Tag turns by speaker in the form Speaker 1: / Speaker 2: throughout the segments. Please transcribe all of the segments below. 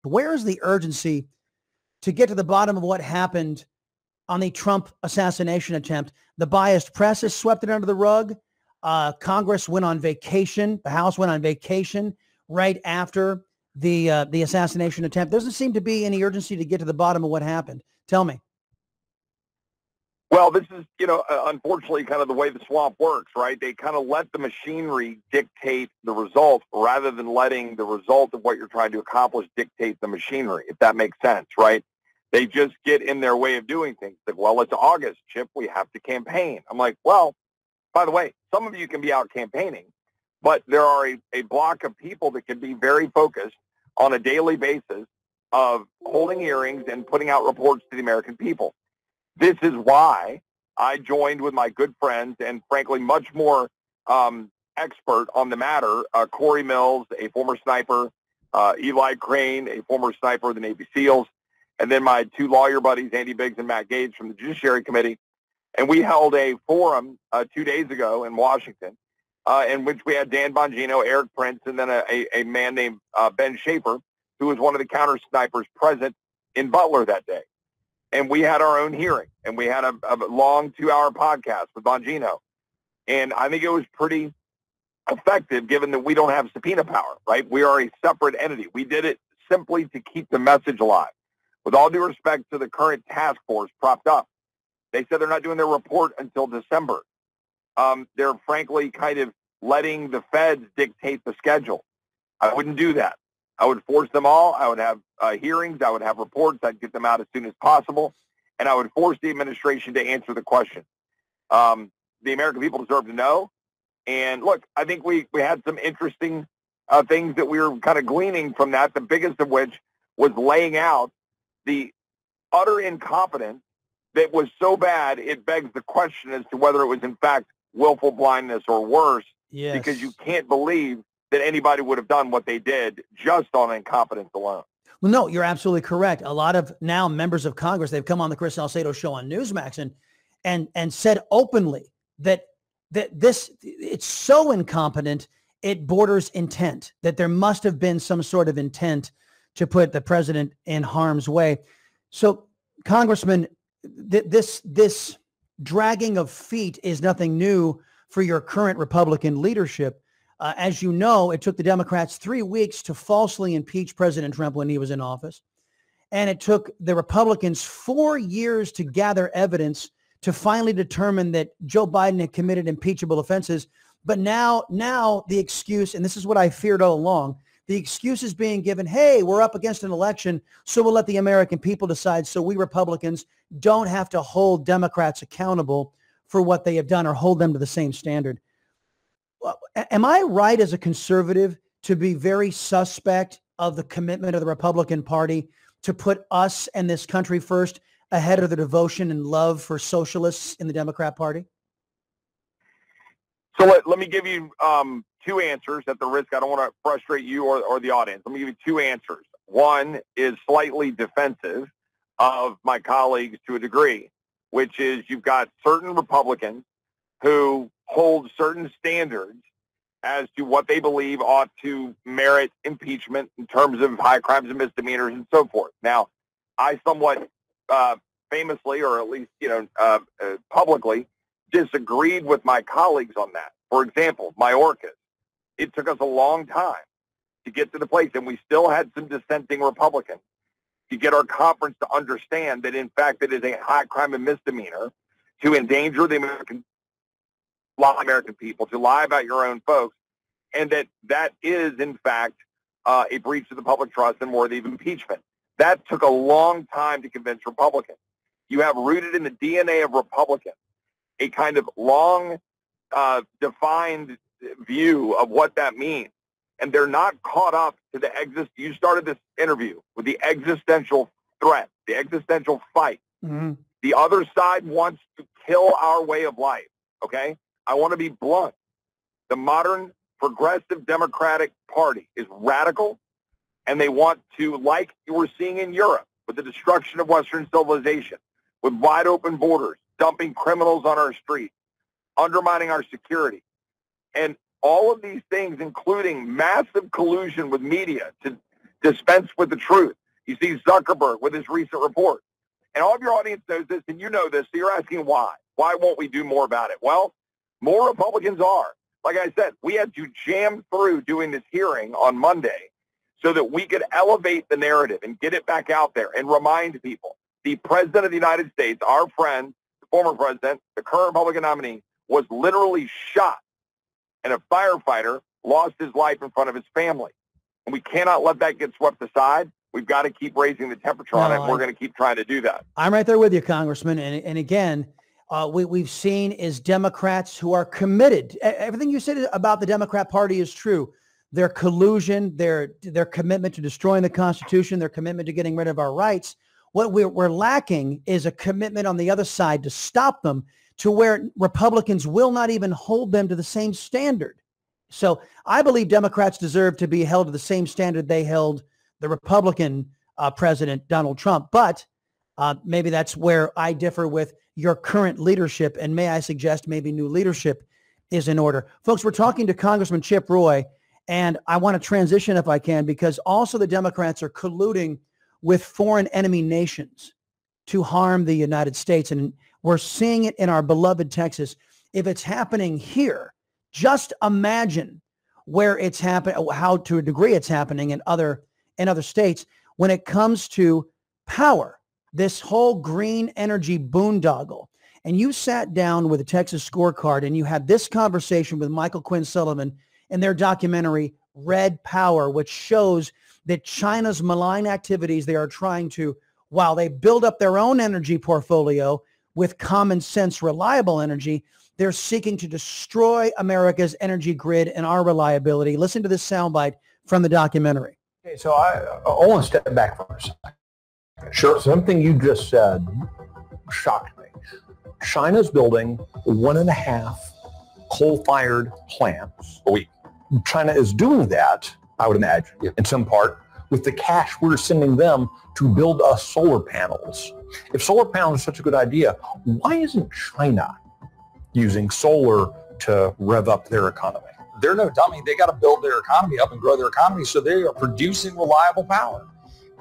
Speaker 1: Where is the urgency to get to the bottom of what happened on the Trump assassination attempt? The biased press has swept it under the rug. Congress went on vacation. The House went on vacation right after the assassination attempt. There doesn't seem to be any urgency to get to the bottom of what happened. Tell me.
Speaker 2: Well, this is, unfortunately kind of the way the swamp works, right? They kind of let the machinery dictate the result rather than letting the result of what you're trying to accomplish dictate the machinery, if that makes sense, right? They just get in their way of doing things. Like, well, it's August, Chip. We have to campaign. I'm like, well, by the way, some of you can be out campaigning, but there are a block of people that can be very focused on a daily basis of holding hearings and putting out reports to the American people. This is why I joined with my good friends and, frankly, much more expert on the matter, Corey Mills, a former sniper, Eli Crane, a former sniper of the Navy SEALs, and then my two lawyer buddies, Andy Biggs and Matt Gage from the Judiciary Committee. And we held a forum 2 days ago in Washington in which we had Dan Bongino, Eric Prince, and then a man named Ben Schaefer, who was one of the counter snipers present in Butler that day. And we had our own hearing, and we had a long 2-hour podcast with Bongino. And I think it was pretty effective given that we don't have subpoena power, right? We are a separate entity. We did it simply to keep the message alive. With all due respect to the current task force propped up, they said they're not doing their report until December. They're frankly kind of letting the feds dictate the schedule. I wouldn't do that. I would force them all. I would have hearings. I would have reports. I'd get them out as soon as possible. And I would force the administration to answer the question. The American people deserve to know. And look, I think we had some interesting things that we were kind of gleaning from that, the biggest of which was laying out the utter incompetence that was so bad it begs the question as to whether it was in fact willful blindness or worse.
Speaker 1: Yes.
Speaker 2: Because you can't believe that anybody would have done what they did just on incompetence alone.
Speaker 1: Well, no, you're absolutely correct. A lot of now members of Congress, they've come on the Chris Salcedo show on Newsmax and said openly that this, it's so incompetent, it borders intent, that there must have been some sort of intent to put the president in harm's way. So, Congressman, this dragging of feet is nothing new for your current Republican leadership. As you know, it took the Democrats 3 weeks to falsely impeach President Trump when he was in office. And it took the Republicans 4 years to gather evidence to finally determine that Joe Biden had committed impeachable offenses. But now the excuse, and this is what I feared all along, the excuse is being given, hey, we're up against an election, so we'll let the American people decide, so we Republicans don't have to hold Democrats accountable for what they have done or hold them to the same standard. Am I right as a conservative to be very suspect of the commitment of the Republican Party to put us and this country first ahead of the devotion and love for socialists in the Democrat Party?
Speaker 2: So let me give you two answers at the risk. I don't want to frustrate you or the audience. Let me give you two answers. One is slightly defensive of my colleagues to a degree, which is you've got certain Republicans who hold certain standards as to what they believe ought to merit impeachment in terms of high crimes and misdemeanors and so forth. Now, I somewhat famously, or at least publicly, disagreed with my colleagues on that. For example, Mayorkas. It took us a long time to get to the place, and we still had some dissenting Republicans, to get our conference to understand that, in fact, it is a high crime and misdemeanor to endanger the American people, to lie about your own folks, and that is, in fact, a breach of the public trust and worthy of impeachment. That took a long time to convince Republicans. You have rooted in the DNA of Republicans a kind of long defined view of what that means. And they're not caught up to the you started this interview with the existential threat, the existential fight.
Speaker 1: Mm-hmm.
Speaker 2: The other side wants to kill our way of life, okay? I want to be blunt. The modern progressive Democratic Party is radical, and they want to, like you were seeing in Europe, with the destruction of Western civilization, with wide open borders, dumping criminals on our streets, undermining our security, and all of these things, including massive collusion with media to dispense with the truth. You see Zuckerberg with his recent report. And all of your audience knows this, and you know this, so you're asking why. Why won't we do more about it? Well, more Republicans are. Like I said, we had to jam through doing this hearing on Monday so that we could elevate the narrative and get it back out there and remind people. The President of the United States, our friend, the former president, the current Republican nominee, was literally shot, and a firefighter lost his life in front of his family. And we cannot let that get swept aside. We've got to keep raising the temperature on it, and we're going to keep trying to do that.
Speaker 1: I'm right there with you, Congressman. And again, we've seen is Democrats who are committed. Everything you said about the Democrat Party is true. Their collusion, their commitment to destroying the Constitution, their commitment to getting rid of our rights. What we're lacking is a commitment on the other side to stop them, to where Republicans will not even hold them to the same standard. So I believe Democrats deserve to be held to the same standard they held the Republican President, Donald Trump. But maybe that's where I differ with your current leadership. And may I suggest maybe new leadership is in order. Folks, we're talking to Congressman Chip Roy, and I want to transition if I can, because also the Democrats are colluding with foreign enemy nations to harm the United States. And we're seeing it in our beloved Texas. If it's happening here, just imagine where it's happening, how to a degree it's happening in other states when it comes to power, this whole green energy boondoggle. And you sat down with the Texas Scorecard and you had this conversation with Michael Quinn Sullivan in their documentary, Red Power, which shows that China's malign activities, they are trying to, while they build up their own energy portfolio with common sense, reliable energy, they're seeking to destroy America's energy grid and our reliability. Listen to this soundbite from the documentary.
Speaker 3: Okay, so I want to step back for a second. Sure. Something you just said shocked me. China's building 1.5 coal-fired plants a week. China is doing that, I would imagine, in some part, with the cash we're sending them to build us solar panels. If solar panels are such a good idea, why isn't China using solar to rev up their economy?
Speaker 4: They're no dummy. They got to build their economy up and grow their economy, so they are producing reliable power.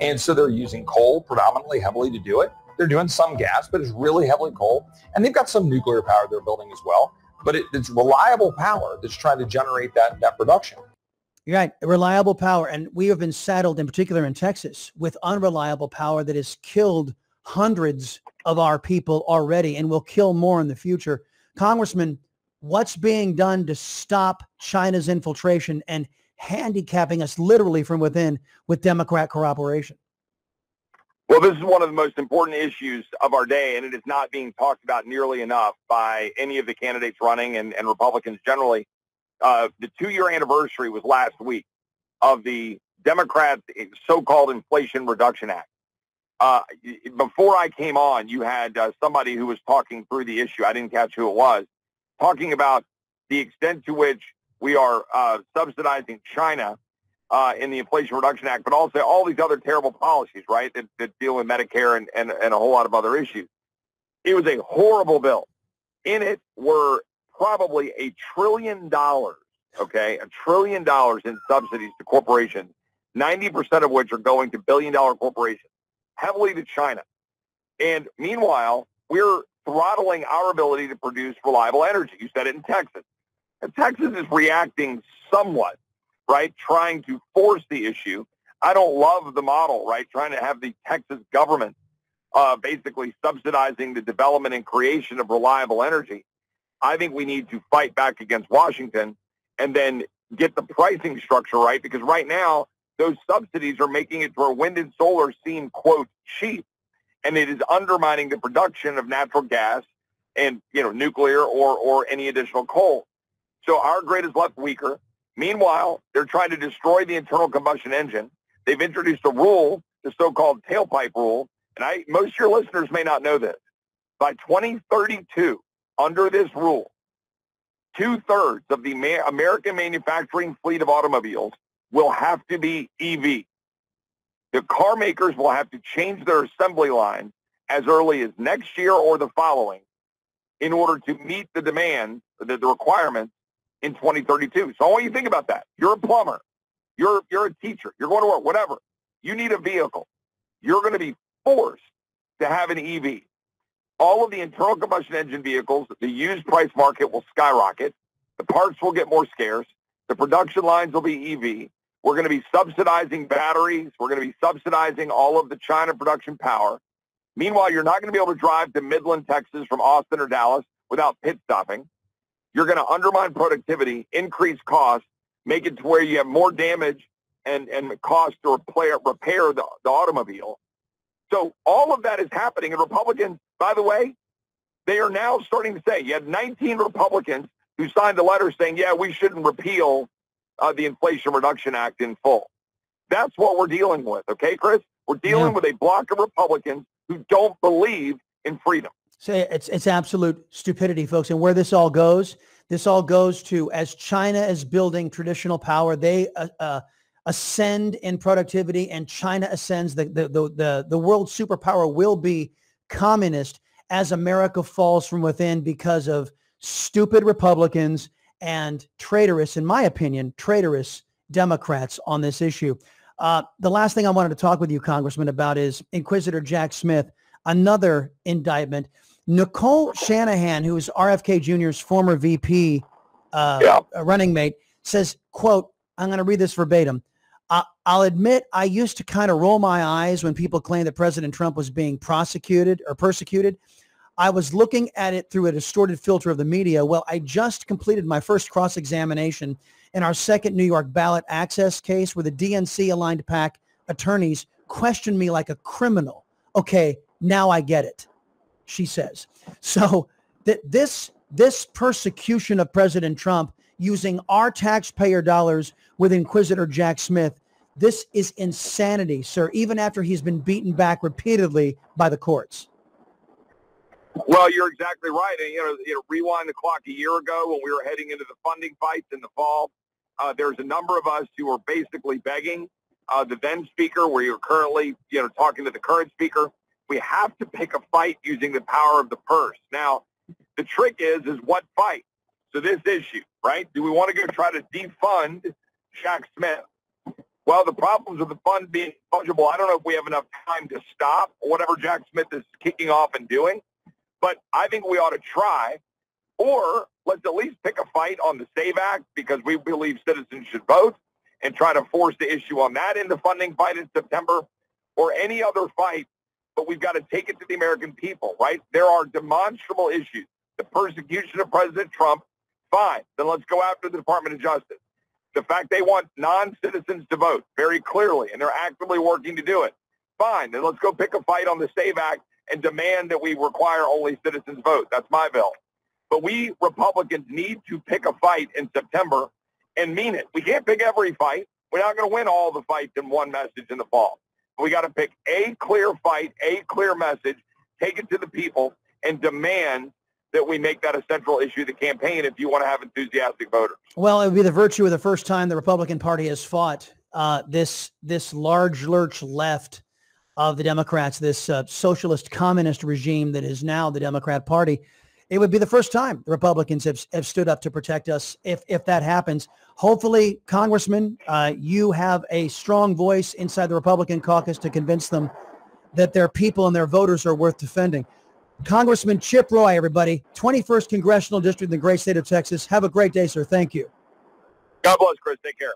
Speaker 4: And so they're using coal predominantly heavily to do it. They're doing some gas, but it's really heavily coal. And they've got some nuclear power they're building as well. But it's reliable power that's trying to generate that production.
Speaker 1: You're right, reliable power. And we have been saddled, in particular in Texas, with unreliable power that has killed hundreds of our people already and will kill more in the future. Congressman, what's being done to stop China's infiltration and handicapping us literally from within with Democrat cooperation?
Speaker 2: Well, this is one of the most important issues of our day, and it is not being talked about nearly enough by any of the candidates running and Republicans generally. The 2-year anniversary was last week of the Democrats' so-called Inflation Reduction Act. Before I came on, you had somebody who was talking through the issue. I didn't catch who it was, talking about the extent to which we are subsidizing China in the Inflation Reduction Act, but also all these other terrible policies, right, that deal with Medicare and a whole lot of other issues. It was a horrible bill. In it were probably $1 trillion, okay, $1 trillion in subsidies to corporations, 90% of which are going to billion-dollar corporations, heavily to China. And meanwhile, we're throttling our ability to produce reliable energy. You said it in Texas. And Texas is reacting somewhat, right, trying to force the issue. I don't love the model, right, trying to have the Texas government basically subsidizing the development and creation of reliable energy. I think we need to fight back against Washington and then get the pricing structure right, because right now those subsidies are making it where wind and solar seem, quote, cheap, and it is undermining the production of natural gas and, nuclear or any additional coal. So our grid is left weaker. Meanwhile, they're trying to destroy the internal combustion engine. They've introduced a rule, the so-called tailpipe rule, and most of your listeners may not know this. By 2032, under this rule, 2/3 of the American manufacturing fleet of automobiles will have to be EV. The car makers will have to change their assembly line as early as next year or the following in order to meet the demand, the requirements in 2032. So I want you to think about that. You're a plumber. You're a teacher. You're going to work, whatever. you need a vehicle. You're going to be forced to have an EV. All of the internal combustion engine vehicles, the used price market will skyrocket. The parts will get more scarce. The production lines will be EV. We're going to be subsidizing batteries. We're going to be subsidizing all of the China production power. Meanwhile, you're not going to be able to drive to Midland, Texas from Austin or Dallas without pit stopping. You're going to undermine productivity, increase costs, make it to where you have more damage and cost to repair the automobile. So all of that is happening. And Republicans, by the way, they are now starting to say, you had 19 Republicans who signed a letter saying, yeah, we shouldn't repeal the Inflation Reduction Act in full. That's what we're dealing with. Okay, Chris? We're dealing with a block of Republicans who don't believe in freedom.
Speaker 1: So it's absolute stupidity, folks. And where this all goes to, as China is building traditional power, they ascend in productivity, and China ascends. The world superpower will be communist as America falls from within because of stupid Republicans and traitorous, in my opinion, traitorous Democrats on this issue. The last thing I wanted to talk with you, Congressman, about is Inquisitor Jack Smith, another indictment. Nicole Shanahan, who is RFK Jr.'s former VP running mate, says, quote, I'm going to read this verbatim. I'll admit I used to kind of roll my eyes when people claimed that President Trump was being prosecuted or persecuted. I was looking at it through a distorted filter of the media. Well, I just completed my first cross-examination in our second New York ballot access case where the DNC-aligned PAC attorneys questioned me like a criminal. Okay, now I get it, she says. So this persecution of President Trump using our taxpayer dollars with Inquisitor Jack Smith, this is insanity, sir, even after he's been beaten back repeatedly by the courts.
Speaker 2: Well, you're exactly right. And, rewind the clock a year ago when we were heading into the funding fights in the fall, there's a number of us who were basically begging the then speaker, where you're currently, talking to the current speaker. We have to pick a fight using the power of the purse. Now, the trick is what fight? So this issue, right? Do we want to go try to defund Jack Smith? Well, the problems with the fund being fungible, I don't know if we have enough time to stop whatever Jack Smith is kicking off and doing, but I think we ought to try, or let's at least pick a fight on the SAVE Act, because we believe citizens should vote, and try to force the issue on that in the funding fight in September, or any other fight, but we've got to take it to the American people, right? There are demonstrable issues. The persecution of President Trump, fine. Then let's go after the Department of Justice. The fact they want non-citizens to vote very clearly, and they're actively working to do it, fine. Then let's go pick a fight on the SAVE Act and demand that we require only citizens vote. That's my bill. But we Republicans need to pick a fight in September and mean it. We can't pick every fight. We're not going to win all the fights in one message in the fall. But we got to pick a clear fight, a clear message, take it to the people, and demand that we make that a central issue of the campaign if you want to have enthusiastic voters.
Speaker 1: Well, it would be the virtue of the first time the Republican Party has fought this large lurch left of the Democrats, this socialist communist regime that is now the Democrat Party. It would be the first time the Republicans have stood up to protect us if that happens. Hopefully, Congressman, you have a strong voice inside the Republican caucus to convince them that their people and their voters are worth defending. Congressman Chip Roy, everybody, 21st Congressional District in the great state of Texas. Have a great day, sir. Thank you.
Speaker 2: God bless, Chris. Take care.